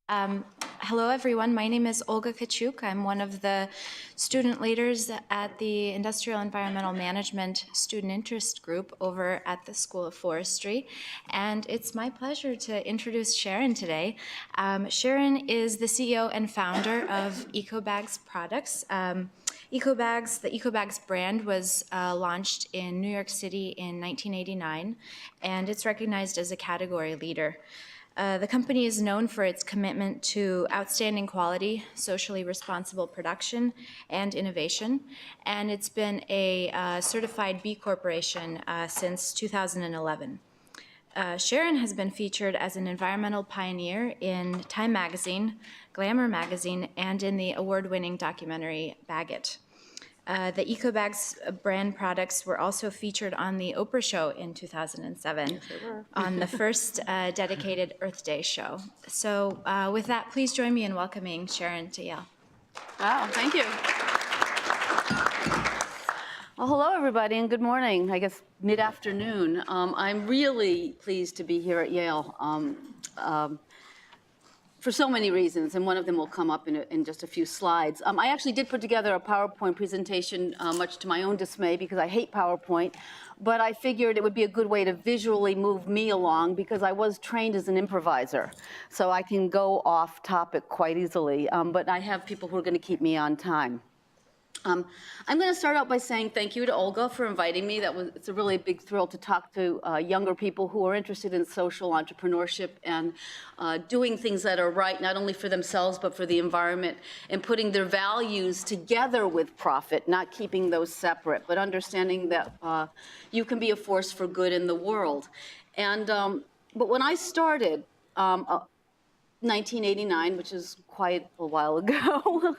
Hello, everyone. My name is Olga Kachuk. I'm one of the student leaders at the Industrial Environmental Management Student Interest Group over at the School of Forestry. And it's my pleasure to introduce Sharon today. Sharon is the CEO and founder of Ecobags products. The Ecobags brand was launched in New York City in 1989, and it's recognized as a category leader. The company is known for its commitment to outstanding quality, socially responsible production, and innovation, and it's been a certified B Corporation since 2011. Sharon has been featured as an environmental pioneer in Time Magazine, Glamour Magazine, and in the award-winning documentary Bag It. The Ecobags brand products were also featured on the Oprah show in 2007, yes, they were. on the first dedicated Earth Day show. So with that, please join me in welcoming Sharon to Yale. Wow, thank you. Well, hello, everybody, and good morning. I guess mid-afternoon. I'm really pleased to be here at Yale. For so many reasons, and one of them will come up in just a few slides. I actually did put together a PowerPoint presentation, much to my own dismay, because I hate PowerPoint, but I figured it would be a good way to visually move me along, because I was trained as an improviser, so I can go off topic quite easily, but I have people who are going to keep me on time. I'm going to start out by saying thank you to Olga for inviting me. It's a really big thrill to talk to younger people who are interested in social entrepreneurship and doing things that are right, not only for themselves, but for the environment, and putting their values together with profit, not keeping those separate, but understanding that you can be a force for good in the world. And, but when I started, 1989, which is quite a while ago,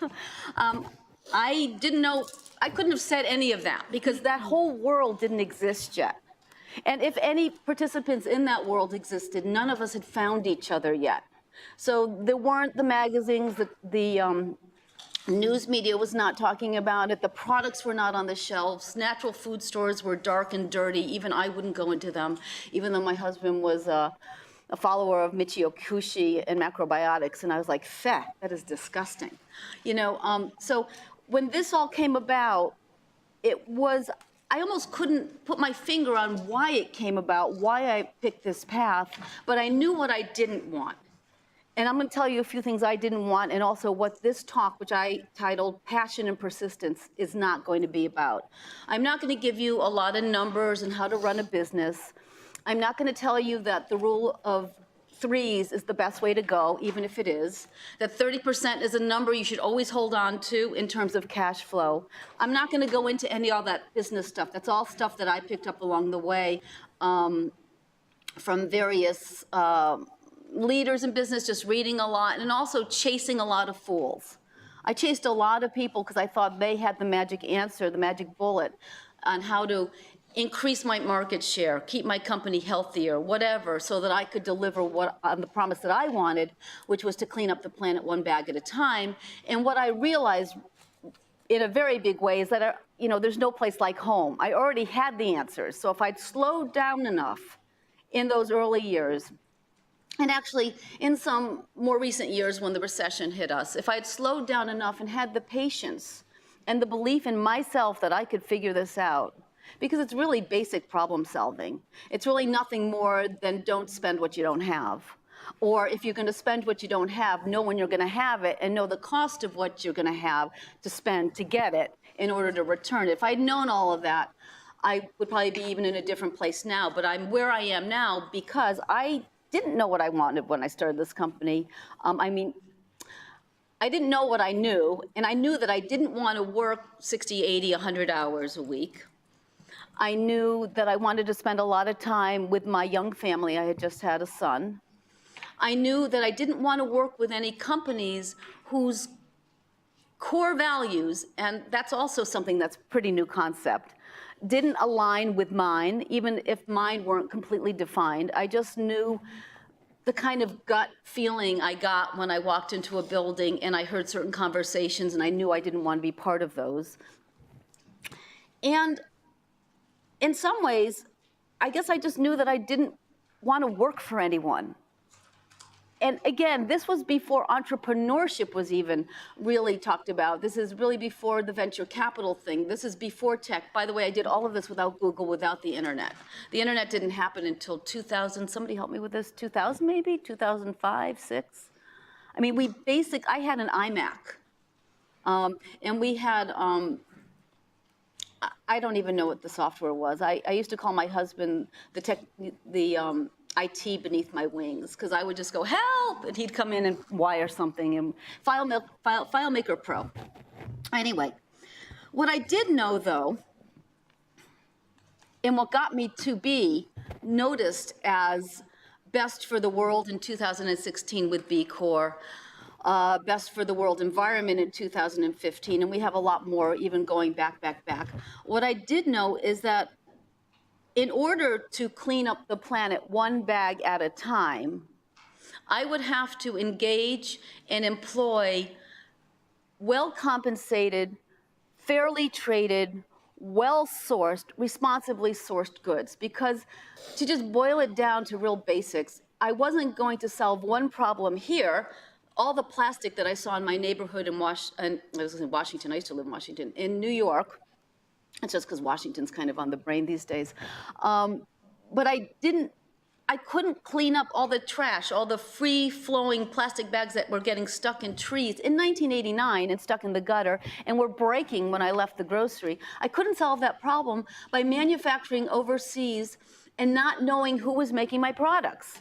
I didn't know, I couldn't have said any of that because that whole world didn't exist yet. And if any participants in that world existed, none of us had found each other yet. So there weren't the magazines, the news media was not talking about it, the products were not on the shelves, natural food stores were dark and dirty, even I wouldn't go into them, even though my husband was a follower of Michio Kaku and macrobiotics, and I was like, "Feh, that is disgusting," you know. So when this all came about, I almost couldn't put my finger on why it came about, why I picked this path, but I knew what I didn't want. And I'm going to tell you a few things I didn't want, and also what this talk, which I titled Passion and Persistence, is not going to be about. I'm not going to give you a lot of numbers and how to run a business. I'm not going to tell you that the rule of threes is the best way to go, even if it is, that 30% is a number you should always hold on to in terms of cash flow. I'm not going to go into any of that business stuff. That's all stuff that I picked up along the way from various leaders in business, just reading a lot, and also chasing a lot of fools. I chased a lot of people because I thought they had the magic answer, the magic bullet on how to increase my market share, keep my company healthier, whatever, so that I could deliver on the promise that I wanted, which was to clean up the planet one bag at a time. And what I realized in a very big way is that, there's no place like home. I already had the answers. So if I'd slowed down enough in those early years, and actually in some more recent years when the recession hit us, if I had slowed down enough and had the patience and the belief in myself that I could figure this out, because it's really basic problem solving. It's really nothing more than don't spend what you don't have. Or if you're going to spend what you don't have, know when you're going to have it and know the cost of what you're going to have to spend to get it in order to return it. If I'd known all of that, I would probably be even in a different place now. But I'm where I am now because I didn't know what I wanted when I started this company. I didn't know what I knew, and I knew that I didn't want to work 60, 80, 100 hours a week. I knew that I wanted to spend a lot of time with my young family. I had just had a son. I knew that I didn't want to work with any companies whose core values, and that's also something that's a pretty new concept, didn't align with mine, even if mine weren't completely defined. I just knew the kind of gut feeling I got when I walked into a building and I heard certain conversations, and I knew I didn't want to be part of those. And in some ways, I guess I just knew that I didn't want to work for anyone. And again, this was before entrepreneurship was even really talked about. This is really before the venture capital thing. This is before tech. By the way, I did all of this without Google, without the internet. The internet didn't happen until 2000. Somebody help me with this, 2000 maybe, 2005, 6? I mean, I had an iMac. And we had, I don't even know what the software was. I used to call my husband the IT beneath my wings, because I would just go, help, and he'd come in and wire something, and FileMaker Pro. Anyway, what I did know, though, and what got me to be noticed as best for the world in 2016 with B Corp, best for the world environment in 2015, and we have a lot more even going back. What I did know is that in order to clean up the planet one bag at a time, I would have to engage and employ well-compensated, fairly traded, well-sourced, responsibly sourced goods. Because to just boil it down to real basics, I wasn't going to solve one problem here. All the plastic that I saw in my neighborhood in Washington, I used to live in Washington, in New York, it's just because Washington's kind of on the brain these days. But I couldn't clean up all the trash, all the free-flowing plastic bags that were getting stuck in trees in 1989 and stuck in the gutter and were breaking when I left the grocery. I couldn't solve that problem by manufacturing overseas and not knowing who was making my products,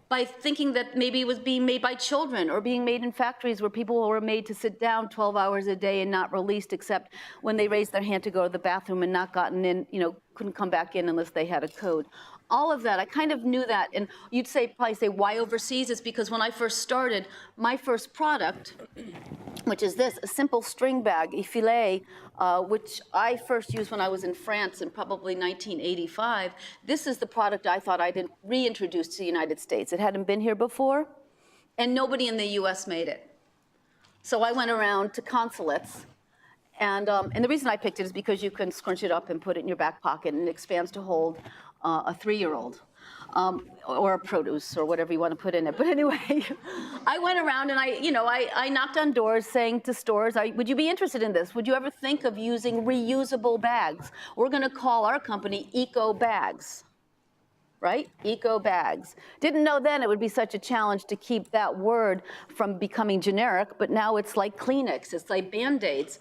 by thinking that maybe it was being made by children or being made in factories where people were made to sit down 12 hours a day and not released except when they raised their hand to go to the bathroom and not gotten in, couldn't come back in unless they had a code. All of that, I kind of knew that. And you'd probably say, why overseas? It's because when I first started, my first product, which is this, a simple string bag, a filet, which I first used when I was in France in probably 1985. This is the product I thought I'd reintroduce to the United States. It hadn't been here before, and nobody in the US made it. So I went around to consulates, and the reason I picked it is because you can scrunch it up and put it in your back pocket, and it expands to hold a 3-year-old. Or a produce, or whatever you want to put in it. But anyway, I went around and I knocked on doors saying to stores, would you be interested in this? Would you ever think of using reusable bags? We're going to call our company Ecobags, right? Ecobags. Didn't know then it would be such a challenge to keep that word from becoming generic, but now it's like Kleenex, it's like Band-Aids.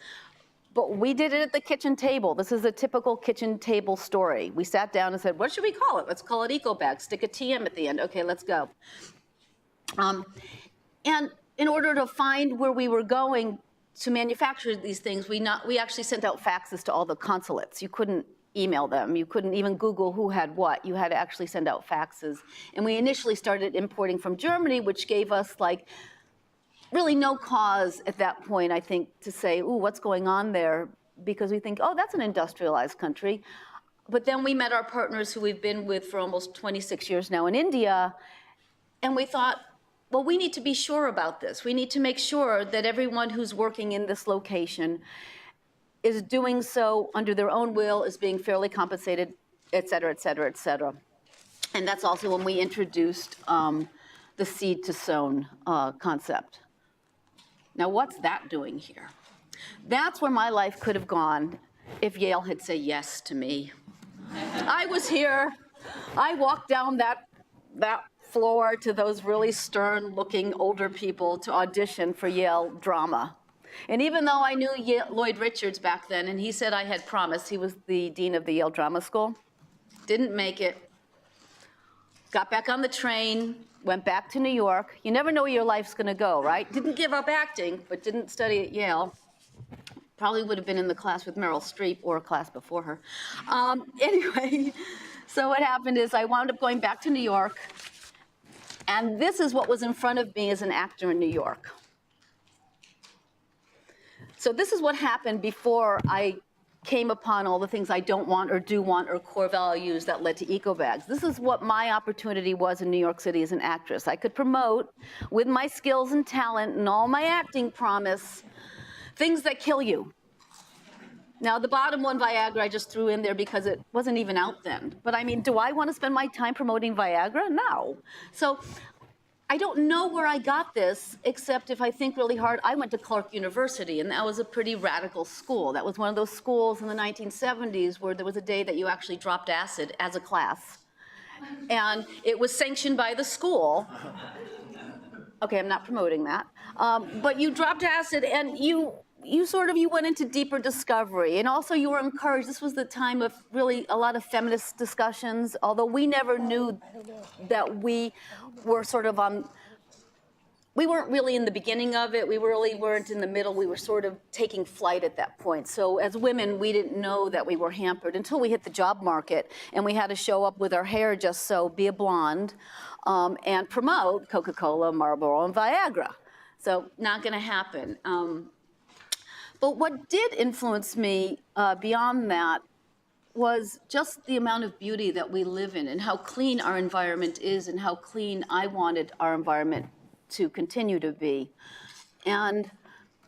But we did it at the kitchen table. This is a typical kitchen table story. We sat down and said, what should we call it? Let's call it Ecobags. Stick a TM at the end. Okay, let's go. And in order to find where we were going to manufacture these things, we actually sent out faxes to all the consulates. You couldn't email them. You couldn't even Google who had what. You had to actually send out faxes. And we initially started importing from Germany, which gave us really no cause at that point, I think, to say, ooh, what's going on there? Because we think, oh, that's an industrialized country. But then we met our partners who we've been with for almost 26 years now in India, and we thought, well, we need to be sure about this. We need to make sure that everyone who's working in this location is doing so under their own will, is being fairly compensated, et cetera, et cetera, et cetera. And that's also when we introduced the seed to sown concept. Now, what's that doing here? That's where my life could have gone if Yale had said yes to me. I was here. I walked down that floor to those really stern-looking older people to audition for Yale drama. And even though I knew Lloyd Richards back then, and he said I had promised, he was the dean of the Yale Drama School, didn't make it. Got back on the train, went back to New York. You never know where your life's going to go, right? Didn't give up acting, but didn't study at Yale. Probably would have been in the class with Meryl Streep or a class before her. Anyway, so what happened is I wound up going back to New York, and this is what was in front of me as an actor in New York. So this is what happened before I came upon all the things I don't want or do want or core values that led to Ecobags. This is what my opportunity was in New York City as an actress. I could promote with my skills and talent and all my acting promise things that kill you. Now, the bottom one, Viagra, I just threw in there because it wasn't even out then. But I mean, do I want to spend my time promoting Viagra? No. So I don't know where I got this, except if I think really hard, I went to Clark University, and that was a pretty radical school. That was one of those schools in the 1970s where there was a day that you actually dropped acid as a class. And it was sanctioned by the school. Okay, I'm not promoting that. But you dropped acid, and you went into deeper discovery. And also you were encouraged. This was the time of really a lot of feminist discussions, although we never knew that we were sort of on, we weren't really in the beginning of it. We really weren't in the middle. We were sort of taking flight at that point. So as women, we didn't know that we were hampered until we hit the job market and we had to show up with our hair just so, be a blonde, and promote Coca-Cola, Marlboro, and Viagra. So not gonna happen. But what did influence me beyond that was just the amount of beauty that we live in and how clean our environment is and how clean I wanted our environment to continue to be. And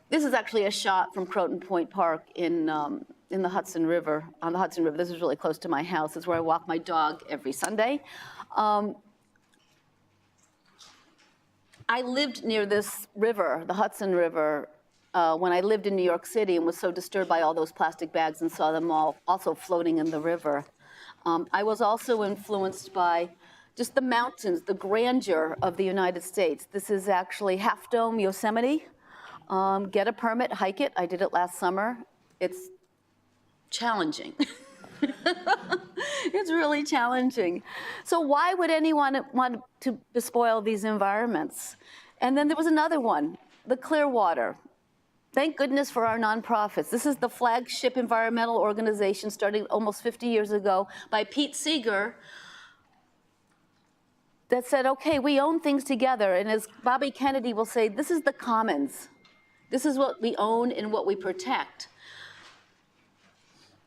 this is actually a shot from Croton Point Park in the Hudson River, on the Hudson River. This is really close to my house. It's where I walk my dog every Sunday. I lived near this river, the Hudson River, when I lived in New York City and was so disturbed by all those plastic bags and saw them all also floating in the river. I was also influenced by just the mountains, the grandeur of the United States. This is actually Half Dome, Yosemite. Get a permit, hike it. I did it last summer. It's challenging. It's really challenging. So why would anyone want to despoil these environments? And then there was another one, the Clearwater. Thank goodness for our nonprofits. This is the flagship environmental organization starting almost 50 years ago by Pete Seeger that said, okay, we own things together. And as Bobby Kennedy will say, this is the commons. This is what we own and what we protect.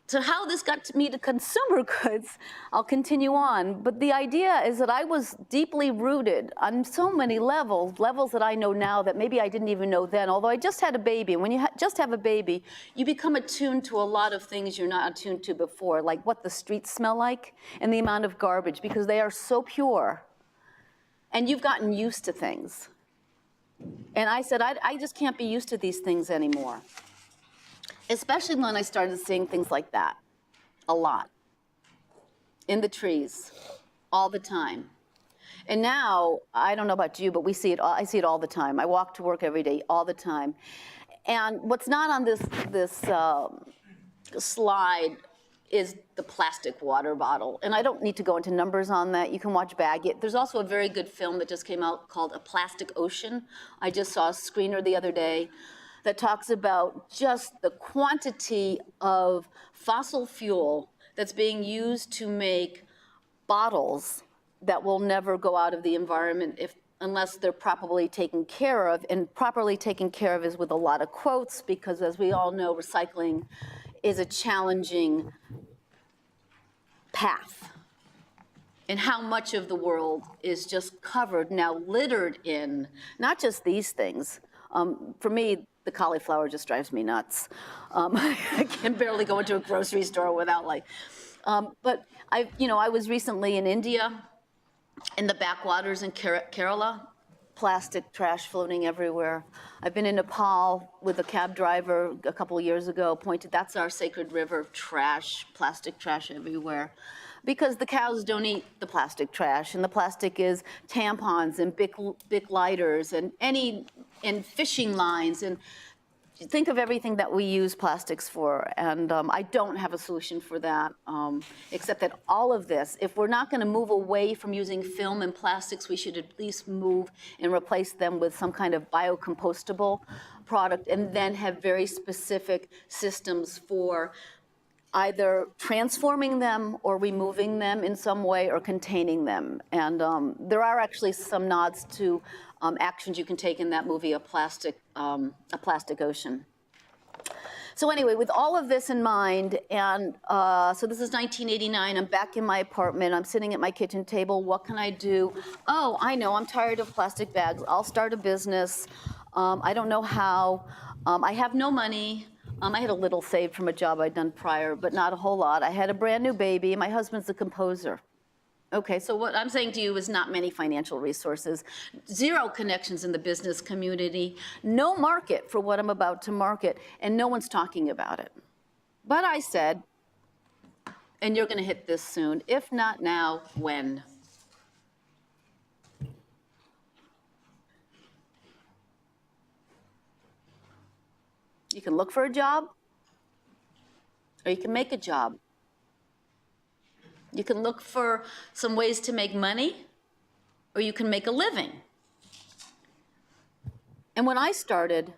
So how this got me to consumer goods, I'll continue on. But the idea is that I was deeply rooted on so many levels that I know now that maybe I didn't even know then, although I just had a baby. And when you just have a baby, you become attuned to a lot of things you're not attuned to before, like what the streets smell like and the amount of garbage, because they are so pure. And you've gotten used to things. And I said, I just can't be used to these things anymore. Especially when I started seeing things like that, a lot, in the trees, all the time. And now, I don't know about you, but I see it all the time. I walk to work every day, all the time. And what's not on this slide is the plastic water bottle. And I don't need to go into numbers on that. You can watch Bag It. There's also a very good film that just came out called A Plastic Ocean. I just saw a screener the other day that talks about just the quantity of fossil fuel that's being used to make bottles that will never go out of the environment unless they're properly taken care of. And properly taken care of is with a lot of quotes, because as we all know, recycling is a challenging path. And how much of the world is just covered, now littered in, not just these things. For me, the cauliflower just drives me nuts. I can barely go into a grocery store without but I was recently in India, in the backwaters in Kerala, plastic trash floating everywhere. I've been in Nepal with a cab driver a couple of years ago, pointed, that's our sacred river, trash, plastic trash everywhere. Because the cows don't eat the plastic trash, and the plastic is tampons and Bic lighters and fishing lines, and think of everything that we use plastics for. And I don't have a solution for that, except that all of this, if we're not going to move away from using film and plastics, we should at least move and replace them with some kind of biocompostable product, and then have very specific systems for either transforming them or removing them in some way or containing them. And there are actually some nods to actions you can take in that movie, A Plastic Ocean. So anyway, with all of this in mind, and so this is 1989, I'm back in my apartment, I'm sitting at my kitchen table, what can I do? Oh, I know, I'm tired of plastic bags. I'll start a business. I don't know how. I have no money. I had a little saved from a job I'd done prior, but not a whole lot. I had a brand new baby. My husband's a composer. Okay, so what I'm saying to you is not many financial resources, zero connections in the business community, no market for what I'm about to market, and no one's talking about it. But I said, and you're going to hit this soon, if not now, when? You can look for a job, or you can make a job. You can look for some ways to make money, or you can make a living. And when I started,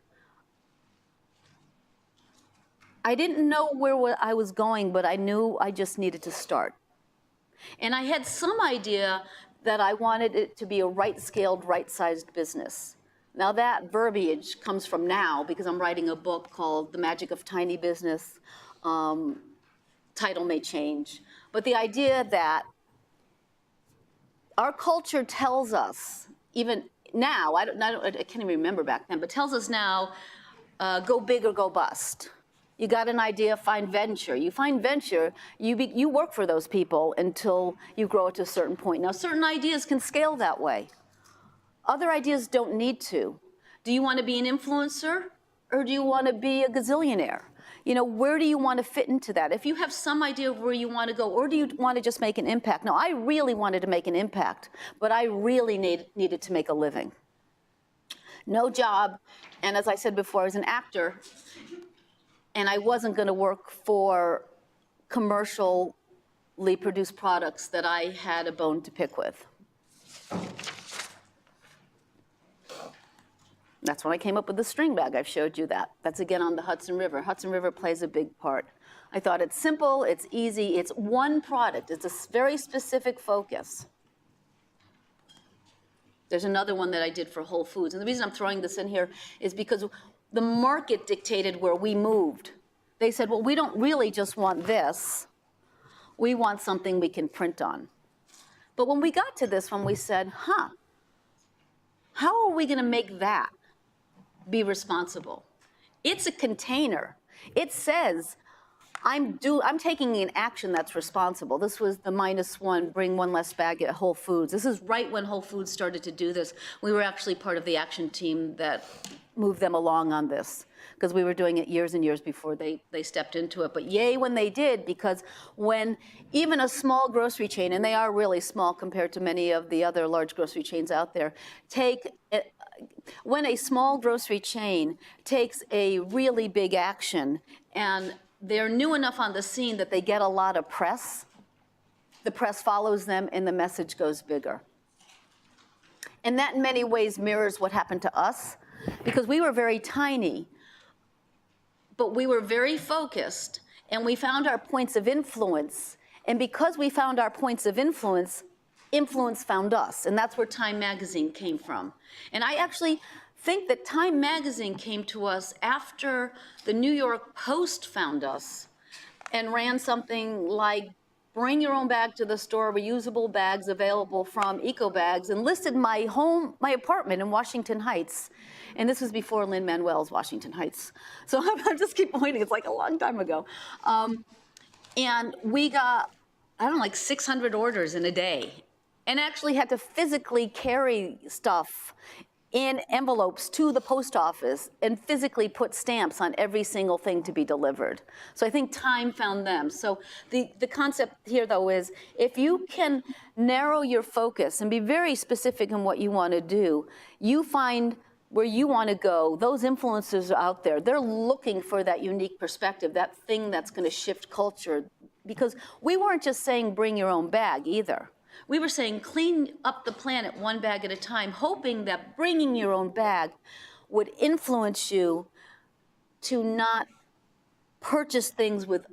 I didn't know where I was going, but I knew I just needed to start. And I had some idea that I wanted it to be a right-scaled, right-sized business. Now that verbiage comes from now because I'm writing a book called The Magic of Tiny Business. Title may change. But the idea that our culture tells us, even now, I can't even remember back then, but tells us now, go big or go bust. You got an idea, find venture. You find venture, you work for those people until you grow it to a certain point. Now, certain ideas can scale that way. Other ideas don't need to. Do you want to be an influencer, or do you want to be a gazillionaire? You know, where do you want to fit into that? If you have some idea of where you want to go, or do you want to just make an impact? Now, I really wanted to make an impact, but I really needed to make a living. No job, and as I said before, I was an actor, and I wasn't going to work for commercially produced products that I had a bone to pick with. That's when I came up with the string bag. I've showed you that. That's again on the Hudson River. Hudson River plays a big part. I thought it's simple, it's easy, it's one product. It's a very specific focus. There's another one that I did for Whole Foods. And the reason I'm throwing this in here is because the market dictated where we moved. They said, well, we don't really just want this. We want something we can print on. But when we got to this one, we said, how are we going to make that be responsible? It's a container. It says, I'm taking an action that's responsible. This was the -1, bring one less bag at Whole Foods. This is right when Whole Foods started to do this. We were actually part of the action team that moved them along on this, because we were doing it years and years before they stepped into it. But yay when they did, because when even a small grocery chain, and they are really small compared to many of the other large grocery chains out there, when a small grocery chain takes a really big action and they're new enough on the scene that they get a lot of press, the press follows them and the message goes bigger. And that in many ways mirrors what happened to us, because we were very tiny, but we were very focused, and we found our points of influence. And because we found our points of influence, influence found us, and that's where Time Magazine came from. And I actually think that Time Magazine came to us after the New York Post found us and ran something like, bring your own bag to the store, reusable bags available from Ecobags, and listed my apartment in Washington Heights. And this was before Lin-Manuel's Washington Heights. So I just keep pointing, it's like a long time ago. And we got, I don't know, like 600 orders in a day, and actually had to physically carry stuff in envelopes to the post office and physically put stamps on every single thing to be delivered. So I think Time found them. So the concept here, though, is if you can narrow your focus and be very specific in what you want to do, you find where you want to go. Those influencers are out there. They're looking for that unique perspective, that thing that's going to shift culture. Because we weren't just saying bring your own bag either. We were saying clean up the planet one bag at a time, hoping that bringing your own bag would influence you to not purchase things with,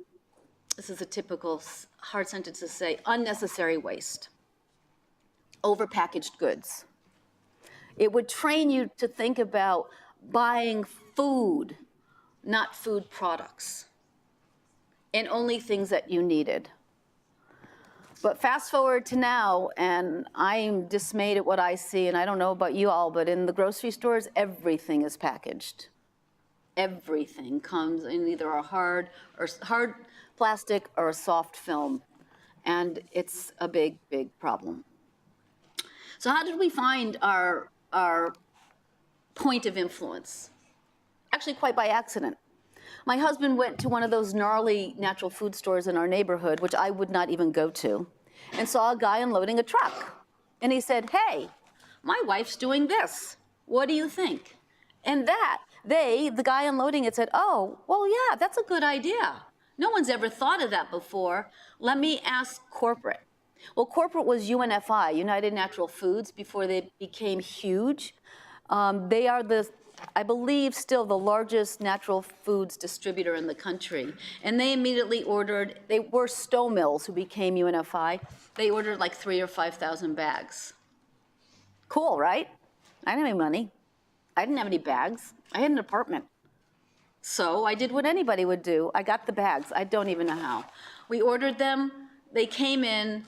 this is a typical hard sentence to say, unnecessary waste, overpackaged goods. It would train you to think about buying food, not food products, and only things that you needed. But fast forward to now, and I'm dismayed at what I see, and I don't know about you all, but in the grocery stores, everything is packaged. Everything comes in either a hard plastic or a soft film. And it's a big, big problem. So how did we find our point of influence? Actually, quite by accident. My husband went to one of those gnarly natural food stores in our neighborhood, which I would not even go to, and saw a guy unloading a truck. And he said, hey, my wife's doing this. What do you think? And the guy unloading it said, oh, well, yeah, that's a good idea. No one's ever thought of that before. Let me ask corporate. Well, corporate was UNFI, United Natural Foods, before they became huge. They are I believe, still the largest natural foods distributor in the country. And they immediately ordered, they were Stowe Mills who became UNFI. They ordered like 3,000 or 5,000 bags. Cool, right? I didn't have any money. I didn't have any bags. I had an apartment. So I did what anybody would do. I got the bags. I don't even know how. We ordered them. They came in.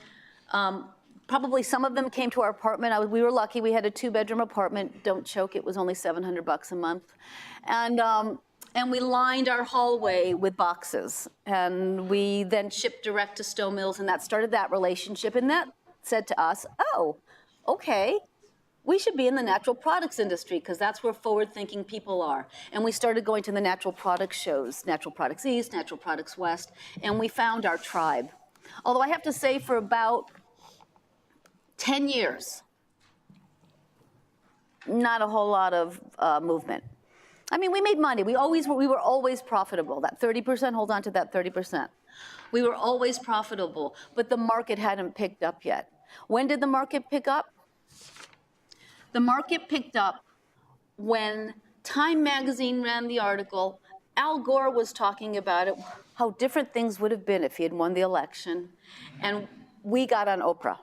Probably some of them came to our apartment. We were lucky. We had a 2-bedroom apartment. Don't choke. It was only $700 a month. And we lined our hallway with boxes. And we then shipped direct to Stowe Mills, and that started that relationship. And that said to us, oh, okay, we should be in the natural products industry because that's where forward-thinking people are. And we started going to the natural products shows, Natural Products East, Natural Products West, and we found our tribe. Although I have to say for about 10 years, not a whole lot of movement. I mean, we made money. We were always profitable. That 30%, hold on to that 30%. We were always profitable, but the market hadn't picked up yet. When did the market pick up? The market picked up when Time magazine ran the article. Al Gore was talking about it, how different things would have been if he had won the election. And we got on Oprah.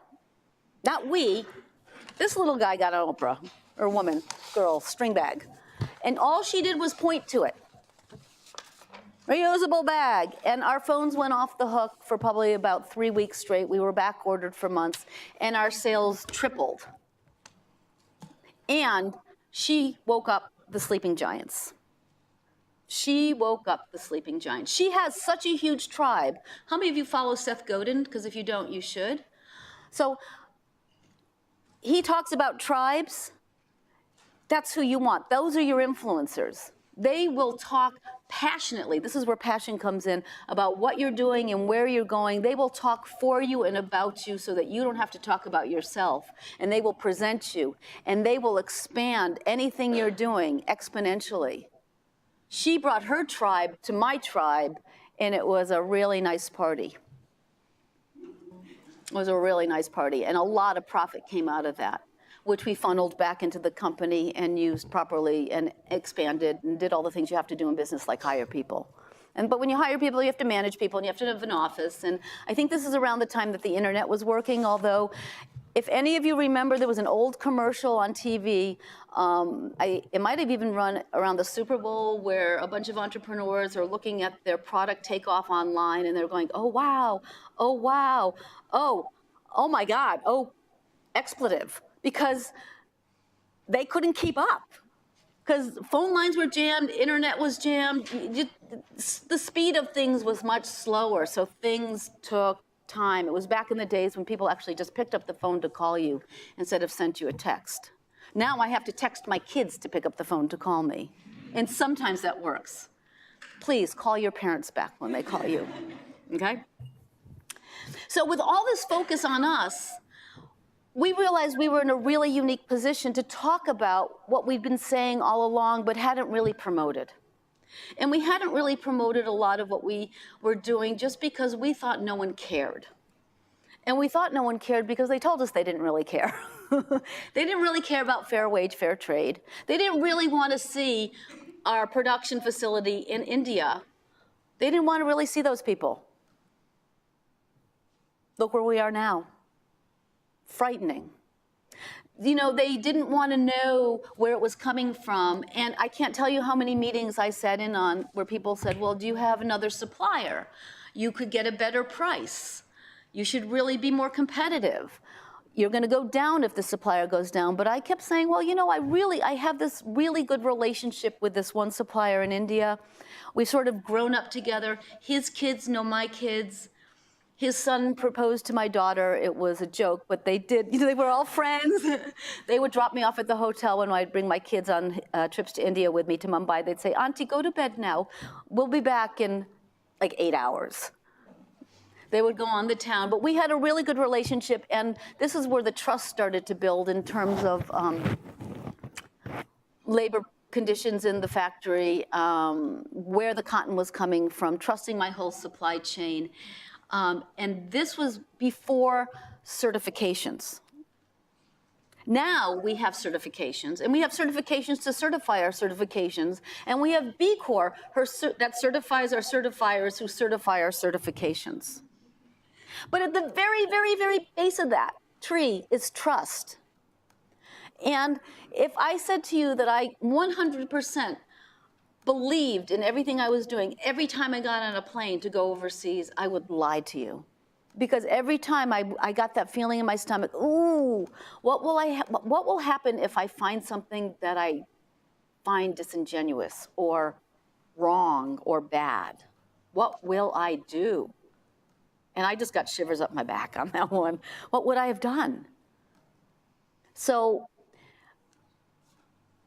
Not we, this little guy got on Oprah, or woman, girl, string bag. And all she did was point to it. Reusable bag. And our phones went off the hook for probably about 3 weeks straight. We were back ordered for months, and our sales tripled. And she woke up the sleeping giants. She woke up the sleeping giants. She has such a huge tribe. How many of you follow Seth Godin? Because if you don't, you should. So he talks about tribes. That's who you want. Those are your influencers. They will talk passionately. This is where passion comes in, about what you're doing and where you're going. They will talk for you and about you so that you don't have to talk about yourself. And they will present you. And they will expand anything you're doing exponentially. She brought her tribe to my tribe, and it was a really nice party. It was a really nice party, and a lot of profit came out of that, which we funneled back into the company and used properly and expanded and did all the things you have to do in business, like hire people. But when you hire people, you have to manage people, and you have to have an office. And I think this is around the time that the internet was working, although if any of you remember, there was an old commercial on TV. It might have even run around the Super Bowl, where a bunch of entrepreneurs are looking at their product take off online, and they're going, oh, wow, oh, wow, oh my God, oh, expletive, because they couldn't keep up. Because phone lines were jammed, internet was jammed. The speed of things was much slower, so things took time. It was back in the days when people actually just picked up the phone to call you instead of sent you a text. Now I have to text my kids to pick up the phone to call me. And sometimes that works. Please call your parents back when they call you, okay? So with all this focus on us, we realized we were in a really unique position to talk about what we'd been saying all along but hadn't really promoted. And we hadn't really promoted a lot of what we were doing just because we thought no one cared. And we thought no one cared because they told us they didn't really care. They didn't really care about fair wage, fair trade. They didn't really want to see our production facility in India. They didn't want to really see those people. Look where we are now. Frightening. You know, they didn't want to know where it was coming from. And I can't tell you how many meetings I sat in on where people said, well, do you have another supplier? You could get a better price. You should really be more competitive. You're going to go down if the supplier goes down. But I kept saying, well, you know, I have this really good relationship with this one supplier in India. We've sort of grown up together. His kids know my kids. his son proposed to my daughter. It was a joke, but they did, they were all friends. They would drop me off at the hotel when I'd bring my kids on trips to India with me to Mumbai. They'd say, Auntie, go to bed now. We'll be back in like 8 hours. They would go on the town, but we had a really good relationship, and this is where the trust started to build in terms of labor conditions in the factory, where the cotton was coming from, trusting my whole supply chain. And this was before certifications. Now we have certifications, and we have certifications to certify our certifications, and we have B Corps that certifies our certifiers who certify our certifications. But at the very, very, very base of that tree is trust. And if I said to you that I 100% believed in everything I was doing, every time I got on a plane to go overseas, I would lie to you. Because every time I got that feeling in my stomach, ooh, what will happen if I find something that I find disingenuous or wrong or bad? What will I do? And I just got shivers up my back on that one. What would I have done? So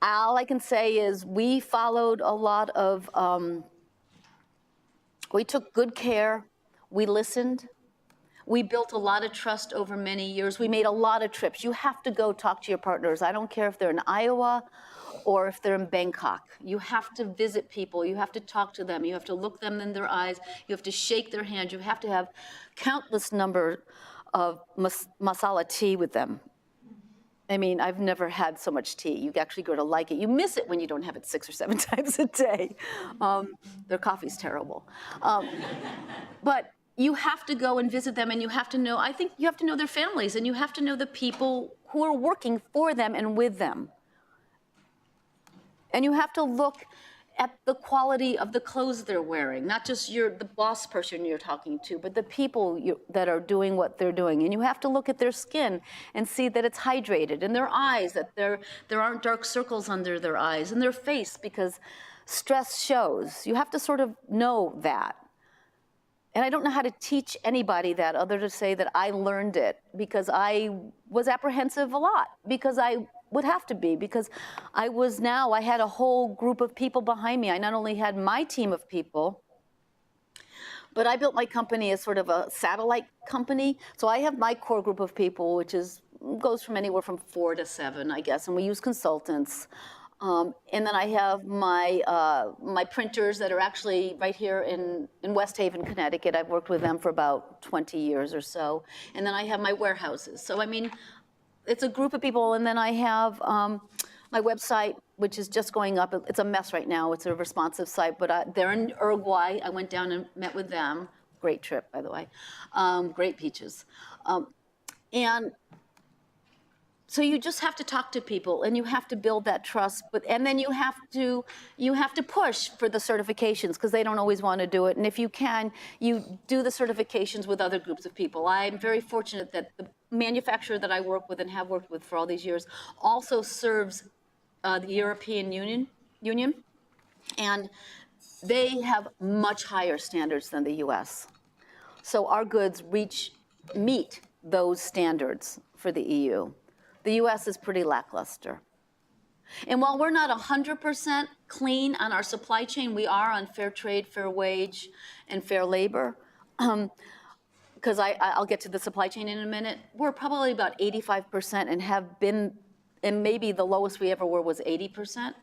all I can say is we followed a lot of, we took good care, we listened, we built a lot of trust over many years. We made a lot of trips. You have to go talk to your partners. I don't care if they're in Iowa or if they're in Bangkok. You have to visit people. You have to talk to them. You have to look them in their eyes. You have to shake their hand. You have to have countless number of masala tea with them. I mean, I've never had so much tea. You actually grow to like it. You miss it when you don't have it 6 or 7 times a day. Their coffee's terrible. But you have to go and visit them, and you have to know, I think you have to know their families, and you have to know the people who are working for them and with them. And you have to look at the quality of the clothes they're wearing, not just the boss person you're talking to, but the people that are doing what they're doing. And you have to look at their skin and see that it's hydrated, and their eyes, that there aren't dark circles under their eyes, and their face, because stress shows. You have to sort of know that. And I don't know how to teach anybody that other to say that I learned it, because I was apprehensive a lot, because I would have to be, because I had a whole group of people behind me. I not only had my team of people, but I built my company as sort of a satellite company. So I have my core group of people, which goes from anywhere from 4 to 7, I guess, and we use consultants. And then I have my printers that are actually right here in West Haven, Connecticut. I've worked with them for about 20 years or so. And then I have my warehouses. So, I mean, it's a group of people. And then I have my website, which is just going up. It's a mess right now. It's a responsive site, but they're in Uruguay. I went down and met with them. Great trip, by the way. Great peaches. And so you just have to talk to people, and you have to build that trust. And then you have to push for the certifications, because they don't always want to do it. And if you can, you do the certifications with other groups of people. I'm very fortunate that the manufacturer that I work with and have worked with for all these years also serves the European Union, and they have much higher standards than the U.S. So our goods meet those standards for the EU. The US is pretty lackluster. And while we're not 100% clean on our supply chain, we are on fair trade, fair wage, and fair labor. Because I'll get to the supply chain in a minute. We're probably about 85% and have been, and maybe the lowest we ever were was 80%.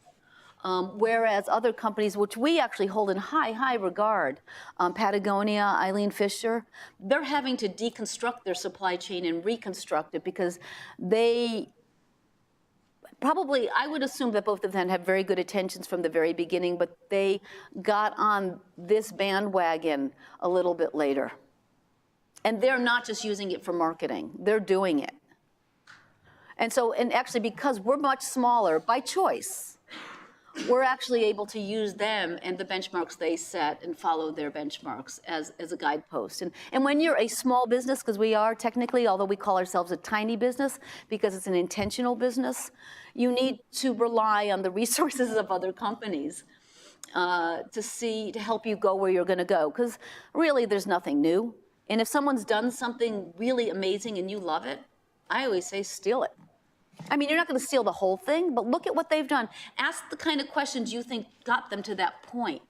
Whereas other companies, which we actually hold in high regard, Patagonia, Eileen Fisher, they're having to deconstruct their supply chain and reconstruct it, because they probably, I would assume that both of them have very good intentions from the very beginning, but they got on this bandwagon a little bit later. And they're not just using it for marketing, they're doing it. And so, and actually, because we're much smaller by choice, we're actually able to use them and the benchmarks they set and follow their benchmarks as a guidepost. And when you're a small business, because we are technically, although we call ourselves a tiny business, because it's an intentional business, you need to rely on the resources of other companies to help you go where you're going to go. Because really, there's nothing new. And if someone's done something really amazing and you love it, I always say steal it. I mean, you're not going to steal the whole thing, but look at what they've done. Ask the kind of questions you think got them to that point.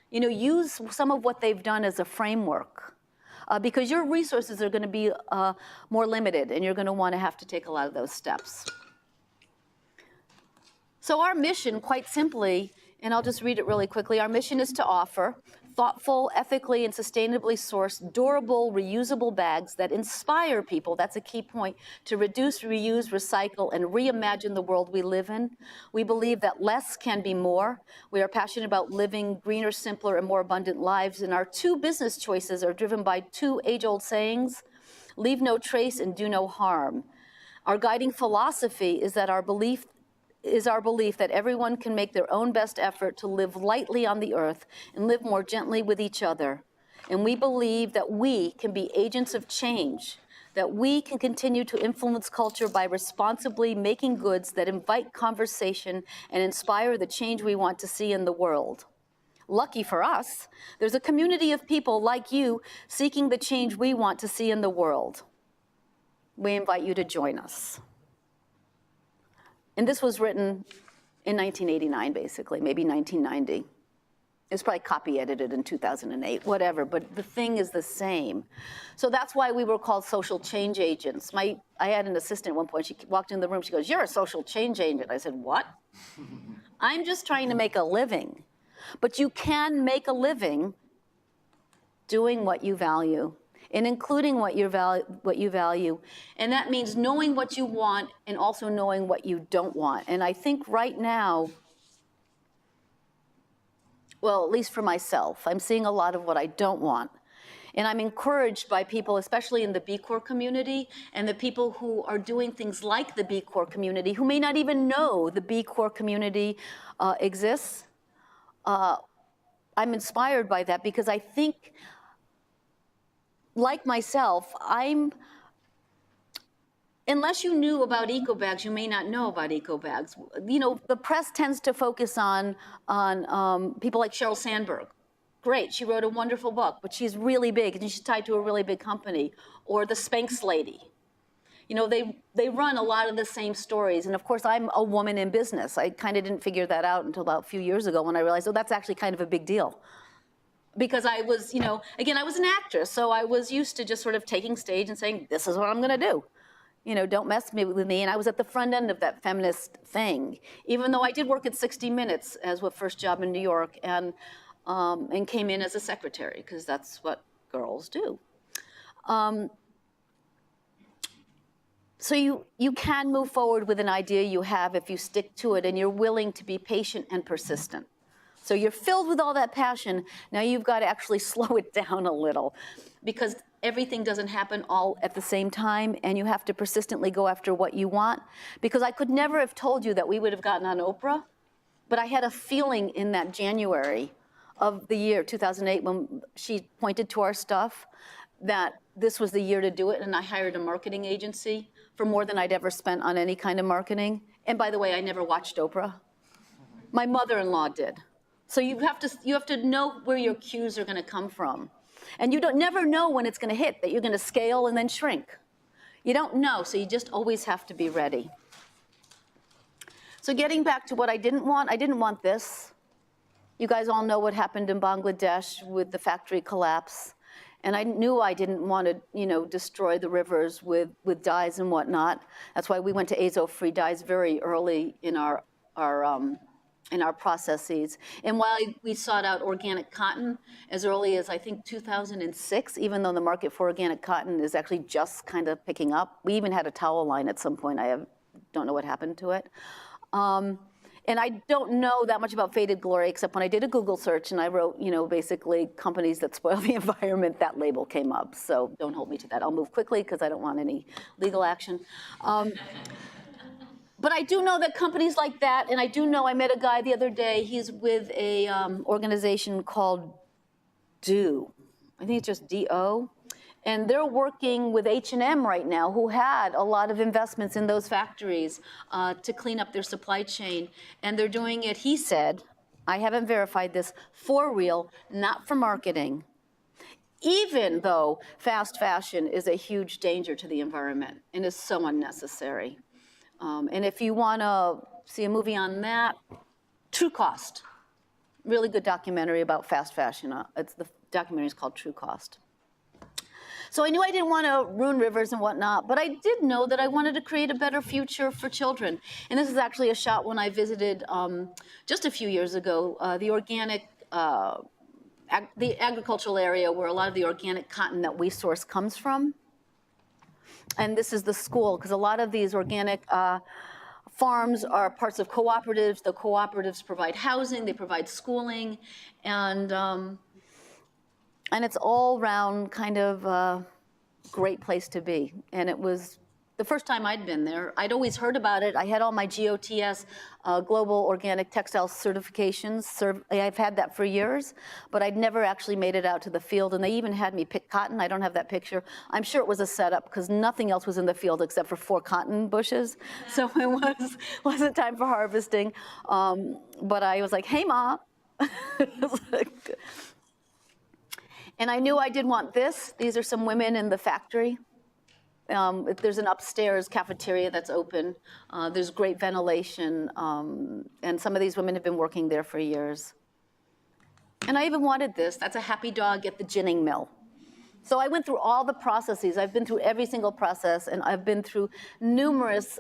You know, use some of what they've done as a framework, because your resources are going to be more limited, and you're going to want to have to take a lot of those steps. So our mission, quite simply, and I'll just read it really quickly, our mission is to offer thoughtful, ethically, and sustainably sourced, durable, reusable bags that inspire people, that's a key point, to reduce, reuse, recycle, and reimagine the world we live in. We believe that less can be more. We are passionate about living greener, simpler, and more abundant lives, and our two business choices are driven by two age-old sayings: leave no trace and do no harm. Our guiding philosophy is our belief that everyone can make their own best effort to live lightly on the earth and live more gently with each other. And we believe that we can be agents of change, that we can continue to influence culture by responsibly making goods that invite conversation and inspire the change we want to see in the world. Lucky for us, there's a community of people like you seeking the change we want to see in the world. We invite you to join us. And this was written in 1989, basically, maybe 1990. It's probably copy edited in 2008, whatever, but the thing is the same. So that's why we were called social change agents. I had an assistant at one point, she walked in the room, she goes, "You're a social change agent." I said, "What?" "I'm just trying to make a living." But you can make a living doing what you value, and including what you value. And that means knowing what you want and also knowing what you don't want. And I think right now, well, at least for myself, I'm seeing a lot of what I don't want. And I'm encouraged by people, especially in the B Corp community, and the people who are doing things like the B Corp community, who may not even know the B Corp community exists. I'm inspired by that because I think, like myself, unless you knew about Ecobags, you may not know about Ecobags. You know, the press tends to focus on people like Sheryl Sandberg. Great, she wrote a wonderful book, but she's really big and she's tied to a really big company. Or the Spanx lady. You know, they run a lot of the same stories. And of course, I'm a woman in business. I kind of didn't figure that out until about a few years ago when I realized, oh, that's actually kind of a big deal. Because I was, you know, again, I was an actress, so I was used to just sort of taking stage and saying, this is what I'm going to do. You know, don't mess with me. And I was at the front end of that feminist thing, even though I did work at 60 Minutes as a first job in New York, and came in as a secretary, because that's what girls do. So you can move forward with an idea you have if you stick to it and you're willing to be patient and persistent. So you're filled with all that passion. Now you've got to actually slow it down a little, because everything doesn't happen all at the same time, and you have to persistently go after what you want. Because I could never have told you that we would have gotten on Oprah, but I had a feeling in that January of the year 2008 when she pointed to our stuff that this was the year to do it, and I hired a marketing agency for more than I'd ever spent on any kind of marketing. And by the way, I never watched Oprah. My mother-in-law did. So you have to know where your cues are going to come from. And you never know when it's going to hit, that you're going to scale and then shrink. You don't know, so you just always have to be ready. So getting back to what I didn't want this. You guys all know what happened in Bangladesh with the factory collapse. And I knew I didn't want to, you know, destroy the rivers with dyes and whatnot. That's why we went to azo-free dyes very early in our processes. And while we sought out organic cotton as early as, I think, 2006, even though the market for organic cotton is actually just kind of picking up. We even had a towel line at some point. Don't know what happened to it. And I don't know that much about Faded Glory, except when I did a Google search and I wrote, you know, basically companies that spoil the environment, that label came up. So don't hold me to that. I'll move quickly because I don't want any legal action. But I do know that companies like that, and I do know, I met a guy the other day, he's with a organization called DO. I think it's just D-O. And they're working with H&M right now, who had a lot of investments in those factories to clean up their supply chain. And they're doing it, he said, I haven't verified this, for real, not for marketing. even though fast fashion is a huge danger to the environment and is so unnecessary. And if you want to see a movie on that, True Cost, really good documentary about fast fashion. The documentary is called True Cost. So I knew I didn't want to ruin rivers and whatnot, but I did know that I wanted to create a better future for children. And this is actually a shot when I visited just a few years ago, the agricultural area where a lot of the organic cotton that we source comes from. And this is the school, because a lot of these organic farms are parts of cooperatives. The cooperatives provide housing, they provide schooling, and it's all around kind of a great place to be. And it was the first time I'd been there. I'd always heard about it. I had all my GOTS, Global Organic Textile certifications. I've had that for years, but I'd never actually made it out to the field. And they even had me pick cotton. I don't have that picture. I'm sure it was a setup because nothing else was in the field except for 4 cotton bushes. So it wasn't time for harvesting. But I was like, hey, Ma. And I knew I did want this. These are some women in the factory. There's an upstairs cafeteria that's open. There's great ventilation, and some of these women have been working there for years. And I even wanted this. That's a happy dog at the ginning mill. So I went through all the processes. I've been through every single process, and I've been through numerous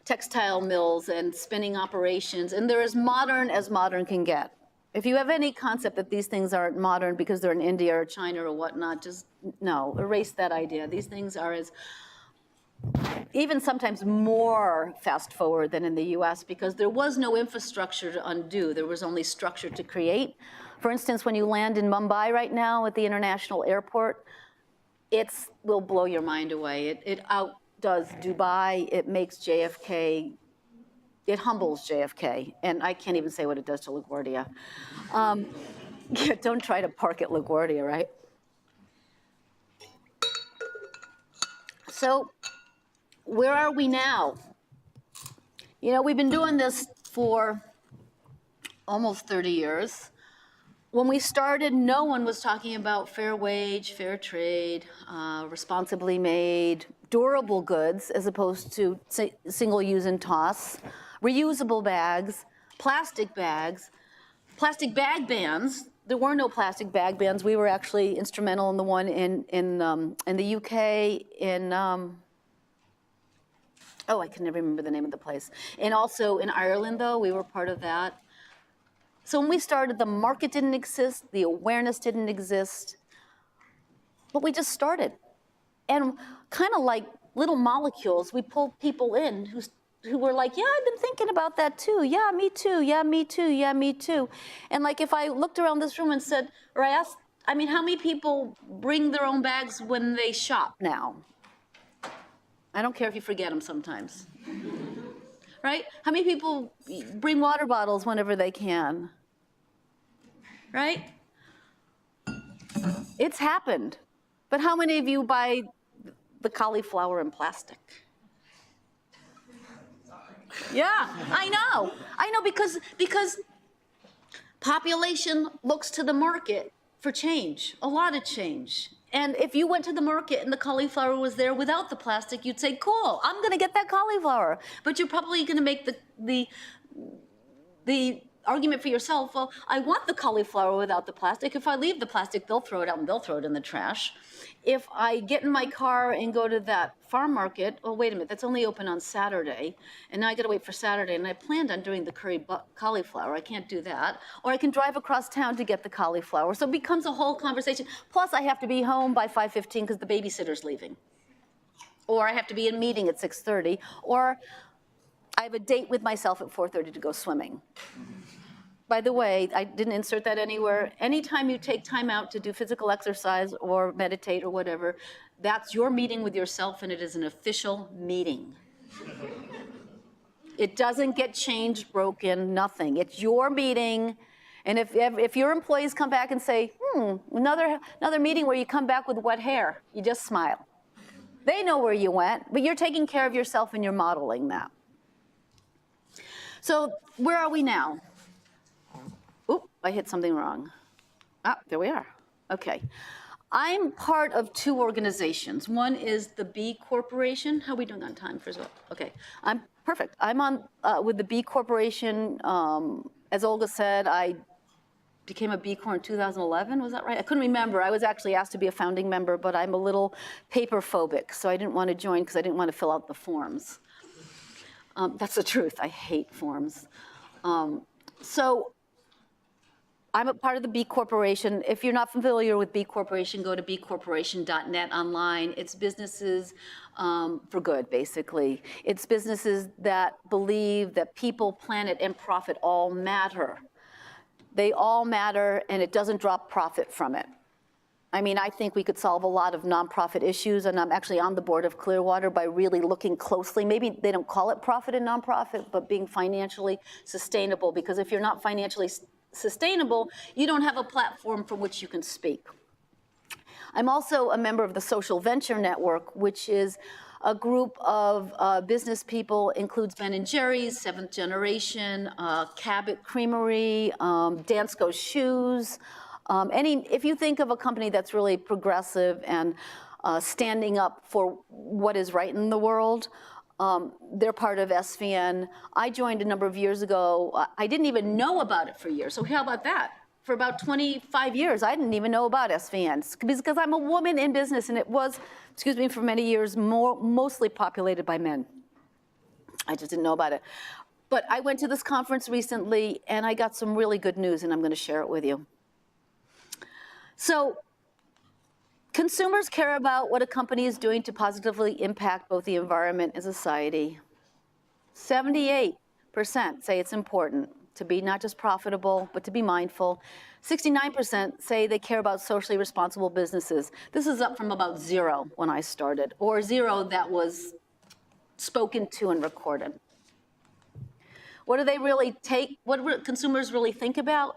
textile mills and spinning operations, and they're as modern can get. If you have any concept that these things aren't modern because they're in India or China or whatnot, just no, erase that idea. These things are as, even sometimes more fast forward than in the US because there was no infrastructure to undo. There was only structure to create. For instance, when you land in Mumbai right now at the international airport, it will blow your mind away. It outdoes Dubai. It makes JFK. It humbles JFK, and I can't even say what it does to LaGuardia. Yeah, don't try to park at LaGuardia, right? So where are we now? You know, we've been doing this for almost 30 years. When we started, no one was talking about fair wage, fair trade, responsibly made, durable goods as opposed to single use and toss, reusable bags, plastic bag bans. There were no plastic bag bans. We were actually instrumental in the one in the UK, I can never remember the name of the place. And also in Ireland, though, we were part of that. So when we started, the market didn't exist, the awareness didn't exist, but we just started. And kind of like little molecules, we pulled people in who were like, yeah, I've been thinking about that too. Yeah, me too. Yeah, me too. Yeah, me too. And like if I looked around this room and said, or I asked, how many people bring their own bags when they shop now? I don't care if you forget them sometimes. Right? How many people bring water bottles whenever they can? Right? It's happened. But how many of you buy the cauliflower in plastic? Yeah, I know because population looks to the market for change, a lot of change. And if you went to the market and the cauliflower was there without the plastic, you'd say, cool, I'm gonna get that cauliflower. But you're probably gonna make the argument for yourself, well, I want the cauliflower without the plastic. If I leave the plastic, they'll throw it out and they'll throw it in the trash. If I get in my car and go to that farm market, oh, wait a minute, that's only open on Saturday, and now I gotta wait for Saturday, and I planned on doing the curry cauliflower. I can't do that. Or I can drive across town to get the cauliflower. So it becomes a whole conversation. Plus, I have to be home by 5:15 because the babysitter's leaving. Or I have to be in a meeting at 6:30. Or I have a date with myself at 4:30 to go swimming. By the way, I didn't insert that anywhere. Anytime you take time out to do physical exercise or meditate or whatever, that's your meeting with yourself, and it is an official meeting. It doesn't get changed, broken, nothing. It's your meeting, and if your employees come back and say, another meeting where you come back with wet hair, you just smile. They know where you went, but you're taking care of yourself and you're modeling that. So where are we now? Oop, I hit something wrong. Ah, there we are. Okay. I'm part of two organizations. One is the B Corporation. How are we doing on time, first of all? Okay, I'm perfect. I'm on with the B Corporation. As Olga said, I became a B Corp in 2011, was that right? I couldn't remember. I was actually asked to be a founding member, but I'm a little paper phobic, so I didn't want to join because I didn't want to fill out the forms. That's the truth, I hate forms. So I'm a part of the B Corporation. If you're not familiar with B Corporation, go to bcorporation.net online. It's businesses for good, basically. It's businesses that believe that people, planet, and profit all matter. They all matter, and it doesn't drop profit from it. I mean, I think we could solve a lot of nonprofit issues, and I'm actually on the board of Clearwater by really looking closely. Maybe they don't call it profit and nonprofit, but being financially sustainable, because if you're not financially sustainable, you don't have a platform from which you can speak. I'm also a member of the Social Venture Network, which is a group of business people, includes Ben & Jerry's, Seventh Generation, Cabot Creamery, Dansko Shoes. If you think of a company that's really progressive and standing up for what is right in the world, they're part of SVN. I joined a number of years ago. I didn't even know about it for years. So how about that? For about 25 years, I didn't even know about SVN because I'm a woman in business, and it was, excuse me, for many years, mostly populated by men. I just didn't know about it. But I went to this conference recently, and I got some really good news, and I'm going to share it with you. So consumers care about what a company is doing to positively impact both the environment and society. 78% say it's important to be not just profitable, but to be mindful. 69% say they care about socially responsible businesses. This is up from about 0 when I started, or 0 that was spoken to and recorded. What do they really take? What do consumers really think about?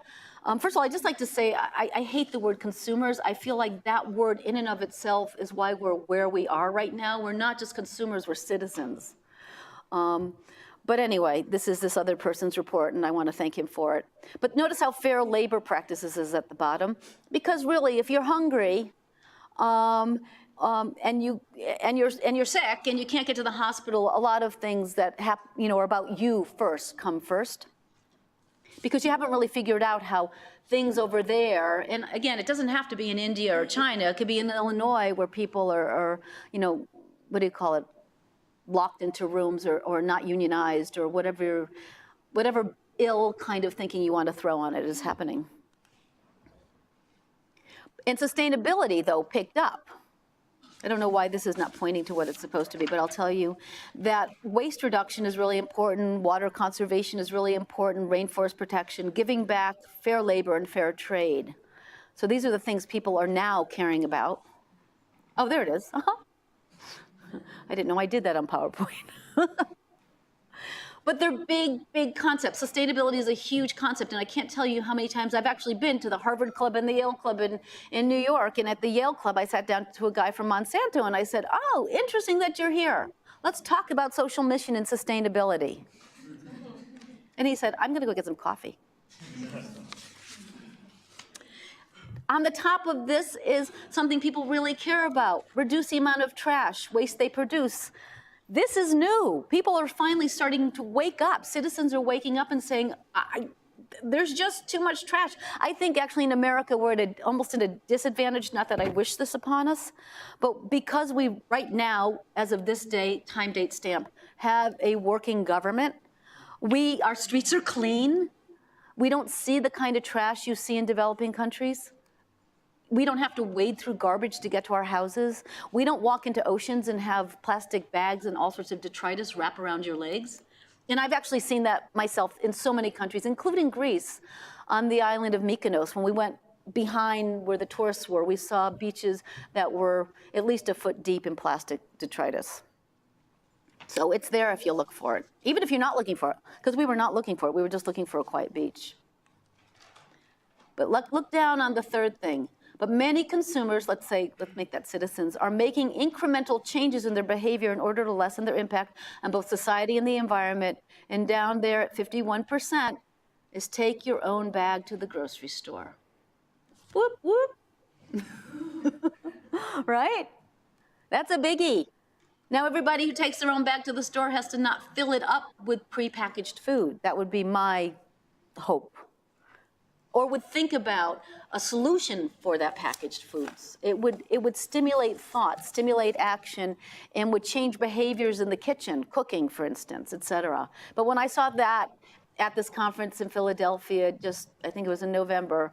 First of all, I'd just like to say I hate the word consumers. I feel like that word in and of itself is why we're where we are right now. We're not just consumers, we're citizens. But anyway, this is this other person's report, and I want to thank him for it. But notice how fair labor practices is at the bottom, because really, if you're hungry, and you're sick and you can't get to the hospital, a lot of things that are about you first come first, because you haven't really figured out how things over there, and again, it doesn't have to be in India or China. It could be in Illinois where people are what do you call it? Locked into rooms or not unionized, or whatever ill kind of thinking you want to throw on it is happening. And sustainability, though, picked up. I don't know why this is not pointing to what it's supposed to be, but I'll tell you that waste reduction is really important, water conservation is really important, rainforest protection, giving back, fair labor, and fair trade. So these are the things people are now caring about. Oh, there it is. I didn't know I did that on PowerPoint. But they're big, big concepts. Sustainability is a huge concept, and I can't tell you how many times I've actually been to the Harvard Club and the Yale Club in New York. And at the Yale Club, I sat down to a guy from Monsanto, and I said, "Oh, interesting that you're here. Let's talk about social mission and sustainability." And he said, "I'm going to go get some coffee." On the top of this is something people really care about: reduce the amount of trash, waste they produce. This is new. People are finally starting to wake up. Citizens are waking up and saying, there's just too much trash. I think actually in America we're almost at a disadvantage, not that I wish this upon us, but because we right now, as of this day, time date stamp, have a working government, our streets are clean. We don't see the kind of trash you see in developing countries. We don't have to wade through garbage to get to our houses. We don't walk into oceans and have plastic bags and all sorts of detritus wrap around your legs. And I've actually seen that myself in so many countries, including Greece, on the island of Mykonos. When we went behind where the tourists were, we saw beaches that were at least a foot deep in plastic detritus. So it's there if you look for it, even if you're not looking for it, because we were not looking for it. We were just looking for a quiet beach. But look down on the third thing. But many consumers, let's make that citizens, are making incremental changes in their behavior in order to lessen their impact on both society and the environment. And down there at 51% is take your own bag to the grocery store. Whoop, whoop. right? That's a biggie. Now, everybody who takes their own bag to the store has to not fill it up with prepackaged food. That would be my hope. Or would think about a solution for that packaged foods. It would stimulate thought, stimulate action, and would change behaviors in the kitchen, cooking, for instance, et cetera. But when I saw that at this conference in Philadelphia, I think it was in November,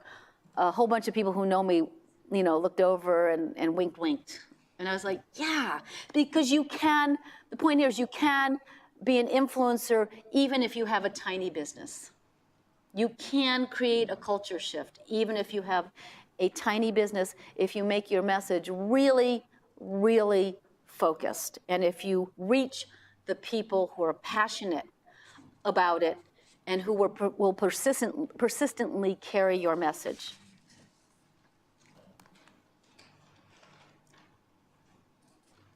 a whole bunch of people who know me, looked over and winked. And I was like, yeah, because the point here is you can be an influencer even if you have a tiny business. You can create a culture shift, even if you have a tiny business, if you make your message really, really focused. And if you reach the people who are passionate about it and who will persistently carry your message.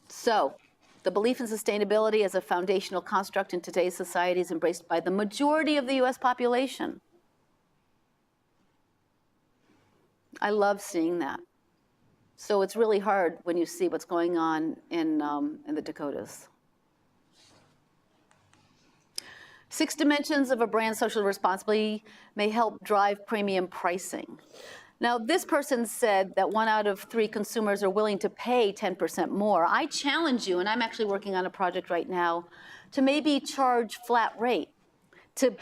So, the belief in sustainability as a foundational construct in today's society is embraced by the majority of the US population. I love seeing that. So it's really hard when you see what's going on in the Dakotas. 6 dimensions of a brand's social responsibility may help drive premium pricing. Now, this person said that 1 out of 3 consumers are willing to pay 10% more. I challenge you, and I'm actually working on a project right now, to maybe charge flat rate, to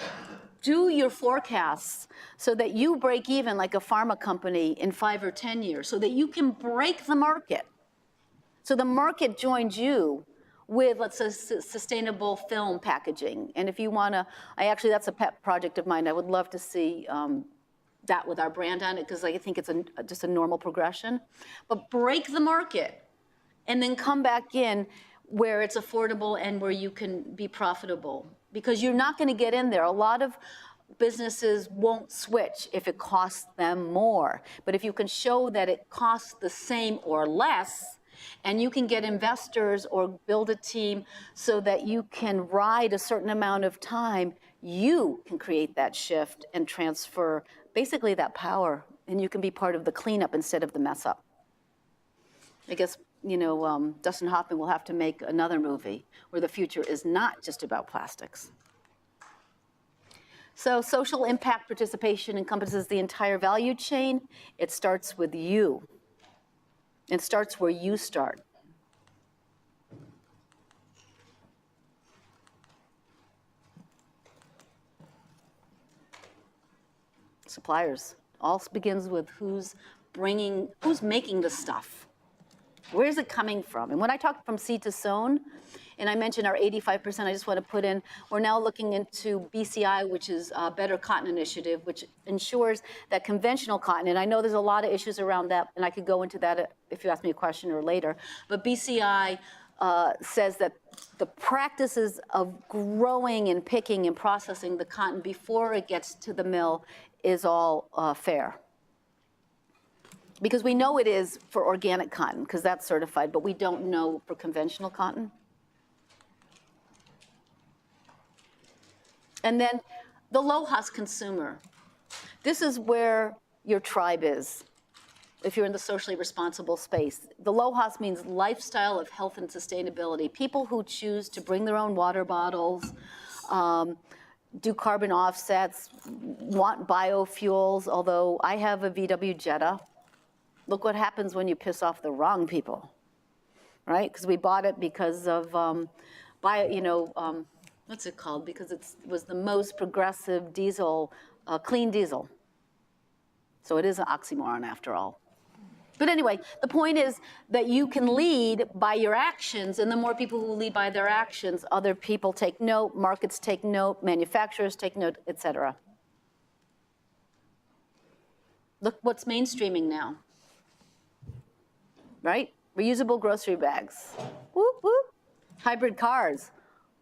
do your forecasts so that you break even like a pharma company in 5 or 10 years, so that you can break the market. So the market joins you with, let's say, sustainable film packaging. And if you want to, that's a pet project of mine. I would love to see that with our brand on it, because I think it's just a normal progression. But break the market and then come back in where it's affordable and where you can be profitable. Because you're not going to get in there. A lot of businesses won't switch if it costs them more. But if you can show that it costs the same or less, and you can get investors or build a team so that you can ride a certain amount of time, you can create that shift and transfer basically that power, and you can be part of the cleanup instead of the mess up. I guess, Dustin Hoffman will have to make another movie where the future is not just about plastics. So social impact participation encompasses the entire value chain. It starts with you. It starts where you start. Suppliers. All begins with who's making the stuff. Where's it coming from? And when I talk from seed to sown, and I mentioned our 85%, I just want to put in, we're now looking into BCI, which is a Better Cotton Initiative, which ensures that conventional cotton, and I know there's a lot of issues around that, and I could go into that if you ask me a question or later, but BCI says that the practices of growing and picking and processing the cotton before it gets to the mill is all fair. Because we know it is for organic cotton, because that's certified, but we don't know for conventional cotton. And then the low-husk consumer. This is where your tribe is, if you're in the socially responsible space. The low-husk means lifestyle of health and sustainability. People who choose to bring their own water bottles, do carbon offsets, want biofuels, although I have a VW Jetta. Look what happens when you piss off the wrong people, right? Because we bought it because of, what's it called? Because it was the most progressive diesel, clean diesel. So it is an oxymoron after all. But anyway, the point is that you can lead by your actions, and the more people who lead by their actions, other people take note, markets take note, manufacturers take note, et cetera. Look what's mainstreaming now. Right? Reusable grocery bags. Whoop, whoop. Hybrid cars.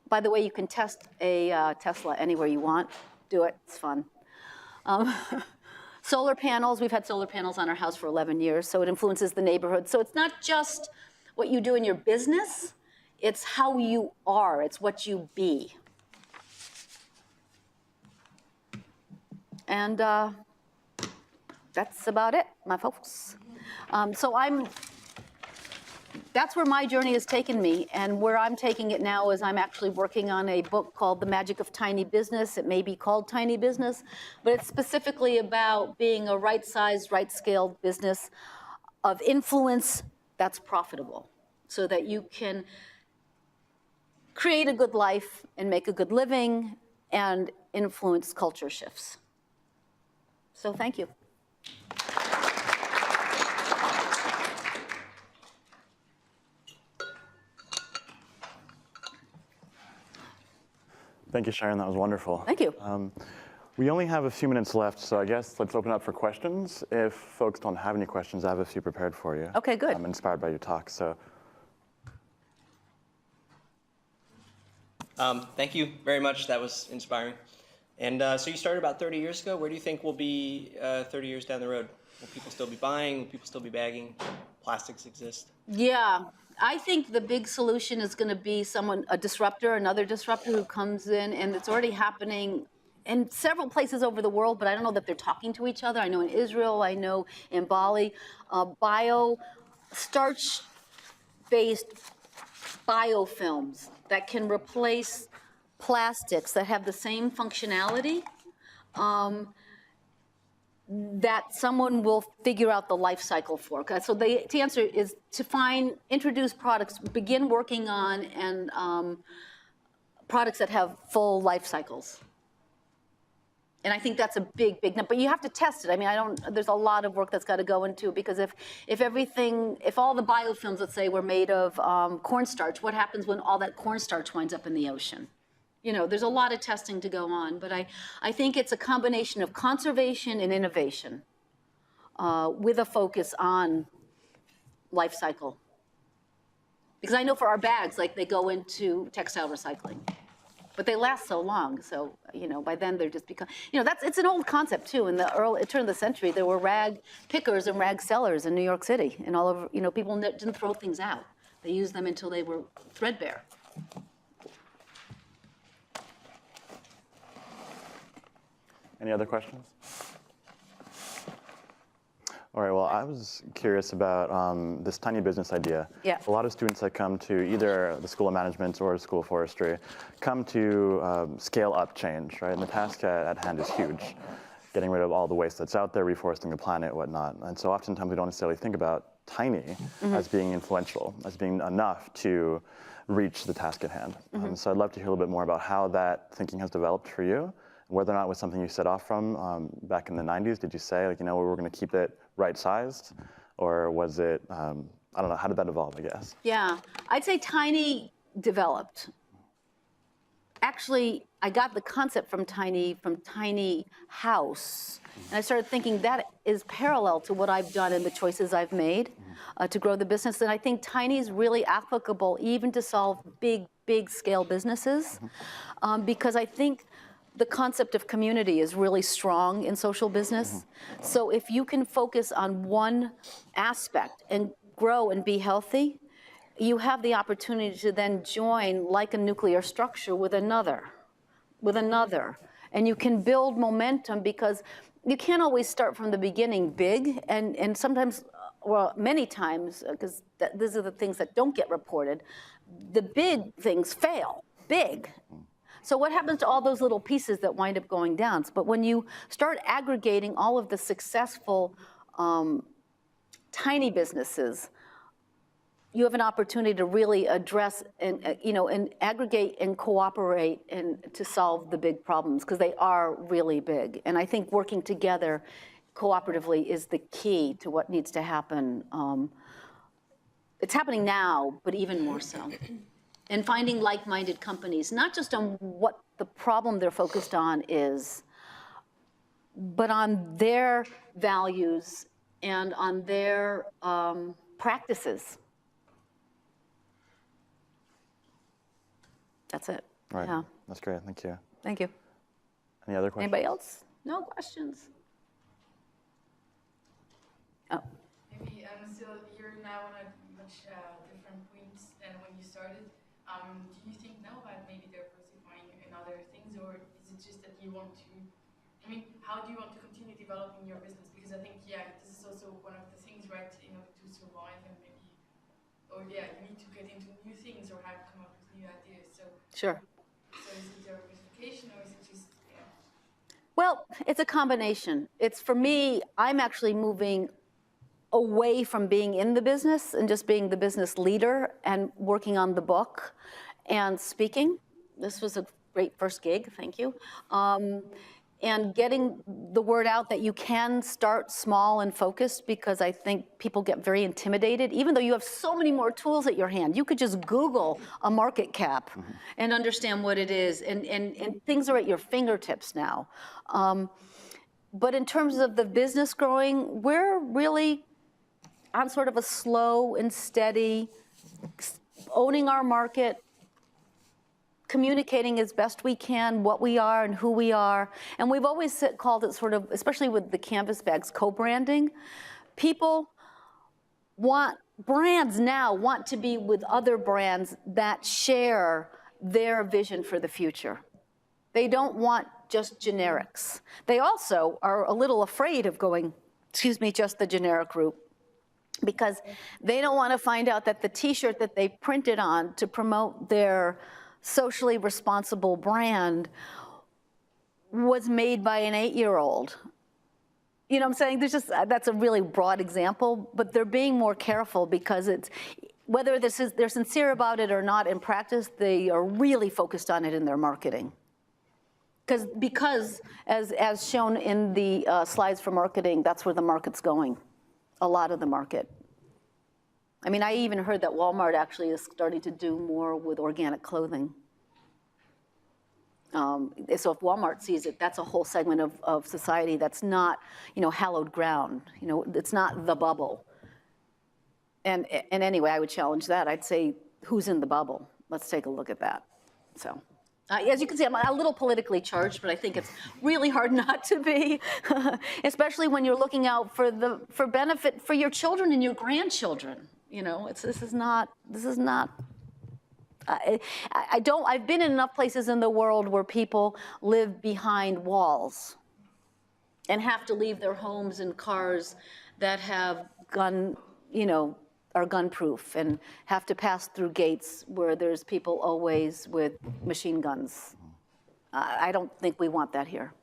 By the way, you can test a Tesla anywhere you want. Do it. It's fun. Solar panels. We've had solar panels on our house for 11 years, so it influences the neighborhood. So it's not just what you do in your business. It's how you are. It's what you be. And that's about it, my folks. So I'm that's where my journey has taken me. And where I'm taking it now is I'm actually working on a book called The Magic of Tiny Business. It may be called Tiny Business, but it's specifically about being a right-sized, right-scaled business of influence that's profitable so that you can create a good life and make a good living and influence culture shifts. So thank you. Thank you, Sharon. That was wonderful. Thank you. We only have a few minutes left, so I guess let's open up for questions. If folks don't have any questions, I have a few prepared for you. Okay, good. I'm inspired by your talk, so. Thank you very much. That was inspiring. And so you started about 30 years ago. Where do you think we'll be 30 years down the road? Will people still be buying? Will people still be bagging? Plastics exist? Yeah, I think the big solution is going to be a disruptor, another disruptor who comes in, and it's already happening in several places over the world, but I don't know that they're talking to each other. I know in Israel, I know in Bali, starch-based biofilms that can replace plastics that have the same functionality, that someone will figure out the life cycle for. So the answer is to introduce products, begin working on and products that have full life cycles. And I think that's a big number, but you have to test it. I mean, there's a lot of work that's got to go into, because if all the biofilms, let's say, were made of cornstarch, what happens when all that cornstarch winds up in the ocean? You know, there's a lot of testing to go on, but I think it's a combination of conservation and innovation with a focus on life cycle. Because I know for our bags, like, they go into textile recycling, but they last so long. So, by then they're just become, it's an old concept too. In the turn of the century, there were rag pickers and rag sellers in New York City and all over, people didn't throw things out. They used them until they were threadbare. Any other questions? All right, well, I was curious about this tiny business idea. Yeah. A lot of students that come to either the School of Management or the School of Forestry come to scale up change, right? And the task at hand is huge. Getting rid of all the waste that's out there, reforesting the planet, whatnot. And so oftentimes we don't necessarily think about tiny as being influential, as being enough to reach the task at hand. So I'd love to hear a little bit more about how that thinking has developed for you, whether or not it was something you set off from back in the 90s. Did you say, like, we're going to keep it right-sized? Or was it, I don't know, how did that evolve, I guess? Yeah, I'd say tiny developed. Actually, I got the concept from tiny house. And I started thinking that is parallel to what I've done and the choices I've made to grow the business. And I think tiny is really applicable even to solve big scale businesses, because I think the concept of community is really strong in social business. So if you can focus on one aspect and grow and be healthy, you have the opportunity to then join, like a nuclear structure, with another. And you can build momentum, because you can't always start from the beginning big, and sometimes, well, many times, because these are the things that don't get reported, the big things fail, big. So what happens to all those little pieces that wind up going down? But when you start aggregating all of the successful tiny businesses, you have an opportunity to really address and aggregate and cooperate and to solve the big problems, because they are really big. And I think working together cooperatively is the key to what needs to happen. It's happening now, but even more so. And finding like-minded companies, not just on what the problem they're focused on is, but on their values and on their practices. That's it. Right. Yeah. That's great. Thank you. Thank you. Any other questions? Anybody else? No questions? Oh. Maybe still you're now on a much different point than when you started. Do you think now about maybe diversifying in other things, or is it just that you want to? I mean, how do you want to continue developing your business? Because I think, yeah, this is also one of the things, right? To survive and maybe, or or yeah, you need to get into new things or have come up with new ideas. So Sure. so is it diversification or is it just yeah? Well, it's a combination. It's for me, I'm actually moving away from being in the business and just being the business leader and working on the book and speaking. This was a great first gig, thank you. And getting the word out that you can start small and focused, because I think people get very intimidated. Even though you have so many more tools at your hand, you could just Google a market cap and understand what it is, and things are at your fingertips now. But in terms of the business growing, we're really on sort of a slow and steady, owning our market, communicating as best we can what we are and who we are. And we've always called it sort of, especially with the canvas bags, co-branding. People brands now want to be with other brands that share their vision for the future. They don't want just generics. They also are a little afraid of going, just the generic route, because they don't want to find out that the T-shirt that they printed on to promote their socially responsible brand was made by an 8-year-old. You know what I'm saying? That's a really broad example, but they're being more careful because it's, whether they're sincere about it or not in practice, they are really focused on it in their marketing. Because as shown in the slides for marketing, that's where the market's going. A lot of the market. I mean, I even heard that Walmart actually is starting to do more with organic clothing. So if Walmart sees it, that's a whole segment of society that's not, hallowed ground. It's not the bubble. And anyway, I would challenge that. I'd say, who's in the bubble? Let's take a look at that. So. As you can see, I'm a little politically charged, but I think it's really hard not to be, especially when you're looking out for benefit for your children and your grandchildren. This is not. I've been in enough places in the world where people live behind walls and have to leave their homes and cars that have are gun-proof, and have to pass through gates where there's people always with machine guns. I don't think we want that here.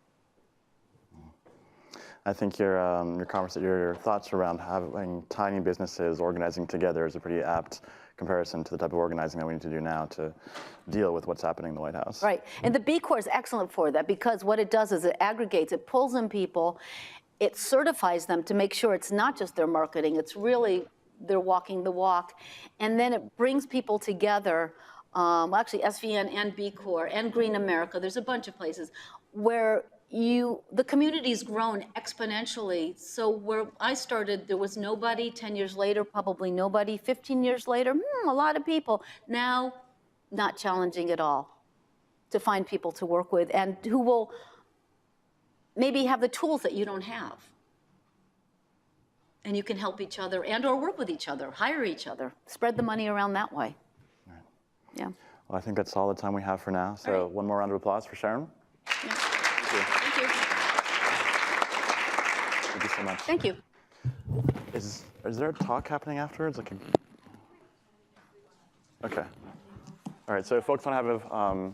I think your thoughts around having tiny businesses organizing together is a pretty apt comparison to the type of organizing that we need to do now to deal with what's happening in the White House. Right, and the B Corps is excellent for that, because what it does is it aggregates, it pulls in people, it certifies them to make sure it's not just their marketing, it's really they're walking the walk, and then it brings people together, actually SVN and B Corps and Green America, there's a bunch of places where the community's grown exponentially. So where I started, there was nobody. 10 years later, probably nobody. 15 years later, a lot of people. Now, not challenging at all to find people to work with and who will maybe have the tools that you don't have. And you can help each other or work with each other, hire each other, spread the money around that way. Right. Yeah. Well, I think that's all the time we have for now. So right. One more round of applause for Sharon. Yeah. Thank you. Thank you. Thank you so much. Thank you. Is there a talk happening afterwards? Okay. All right, so if folks want to have a